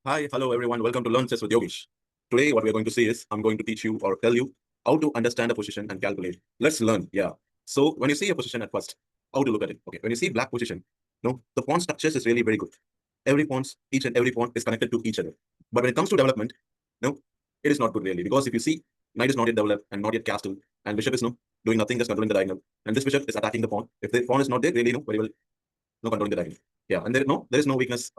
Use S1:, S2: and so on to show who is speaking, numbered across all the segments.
S1: Hi, hello everyone. Welcome to Learn Chess with Yogesh. Today, what we are going to see is I'm going to teach you or tell you how to understand a position and calculate. Let's learn. Yeah. So when you see a position at first, how to look at it? Okay. When you see black position, no, the pawn structures is really very good. Every pawns, each and every pawn is connected to each other. But when it comes to development, no, it is not good really because if you see, knight is not yet developed and not yet castled, and bishop is no doing nothing, just controlling the diagonal, and this bishop is attacking the pawn. If the pawn is not there, really very well no controlling the diagonal. Yeah, and there is no weakness.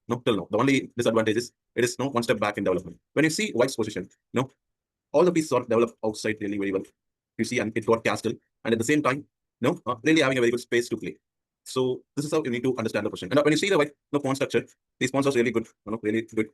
S1: No, till now. The only disadvantage is it is no one step back in development. When you see white's position, no, all the pieces are developed outside really very well. You see, and it got castle, and at the same time, no, really having a very good space to play. So this is how you need to understand the position. And when you see the white no pawn structure, these pawns are really good, really good.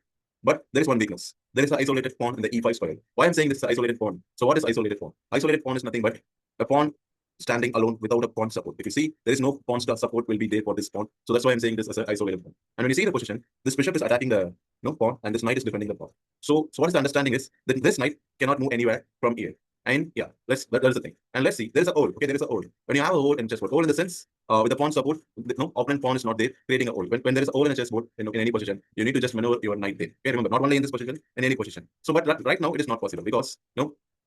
S1: But there is one weakness. There is an isolated pawn in the e5 spiral. Why I'm saying this is an isolated pawn? So what is isolated pawn? Isolated pawn is nothing but a pawn standing alone without a pawn support. If you see, there is no pawn support will be there for this pawn. So that's why I'm saying this as an isolated pawn. And when you see the position, this bishop is attacking the pawn, and this knight is defending the pawn. So what is the understanding is that this knight cannot move anywhere from here. And yeah, that is the thing. And let's see, there is a hole. Okay, there is a hole. When you have a hole in chessboard, hole in the sense with the pawn support, no opponent pawn is not there, creating a hole. When there is a hole in a chessboard in any position, you need to just maneuver your knight there. Okay, remember, not only in this position, in any position. So, but right now it is not possible because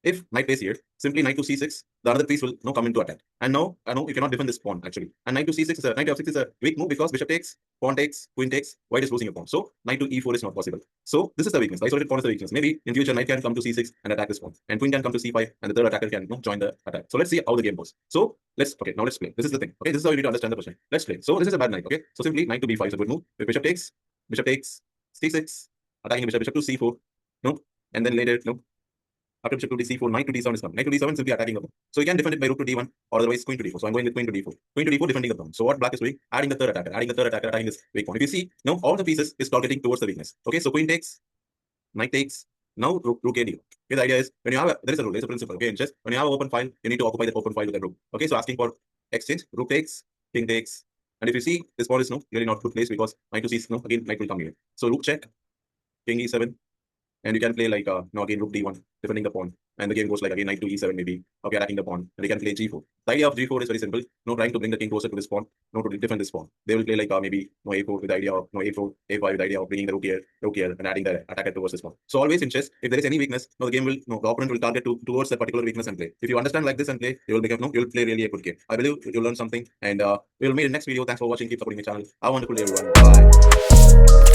S1: if knight plays here, simply knight to c6, the other piece will come into attack. And now, I know you cannot defend this pawn actually. And knight to c6 is knight to f6 is a weak move because bishop takes, pawn takes, queen takes, white is losing a pawn. So knight to e4 is not possible. So this is the weakness. The isolated pawn is the weakness. Maybe in future knight can come to c6 and attack this pawn, and queen can come to c5, and the third attacker can join the attack. So let's see how the game goes. So let's play. This is the thing. Okay, this is how you need to understand the position. Let's play. So this is a bad knight. Okay, so simply knight to b5 is a good move. If bishop takes c6, attacking the bishop to c4, no, and then later after bishop to d4, knight to d7 is coming. Knight to d7 simply attacking the pawn. So you can defend it by rook to d1 or otherwise queen to d4. So I'm going with queen to d4. Queen to d4 defending the pawn. So what black is doing? Adding the third attacker, attacking this weak pawn. If you see, now all the pieces is targeting towards the weakness. Okay, so queen takes, knight takes, now rook a d1. Okay, the idea is when you have there is a rule, there is a principle. Okay, in chess, when you have an open file, you need to occupy that open file with a rook. Okay, so asking for exchange, rook takes, king takes. And if you see this pawn is really not good place because knight to c6, again knight will come here. So rook check, king e7. And you can play like again rook d1, defending the pawn. And the game goes like again knight to e7 maybe. Okay, attacking the pawn. And you can play g4. The idea of g4 is very simple. No trying to bring the king closer to this pawn. No to defend this pawn. They will play like maybe no a4 with the idea of no a4, a5 with the idea of bringing the rook here, and adding the attacker towards this pawn. So always in chess, if there is any weakness, the game will the opponent will target towards that particular weakness and play. If you understand like this and play, you will become you'll play really a good game. I believe you'll learn something, and we will meet in the next video. Thanks for watching. Keep supporting the channel. Have a wonderful day, everyone. Bye.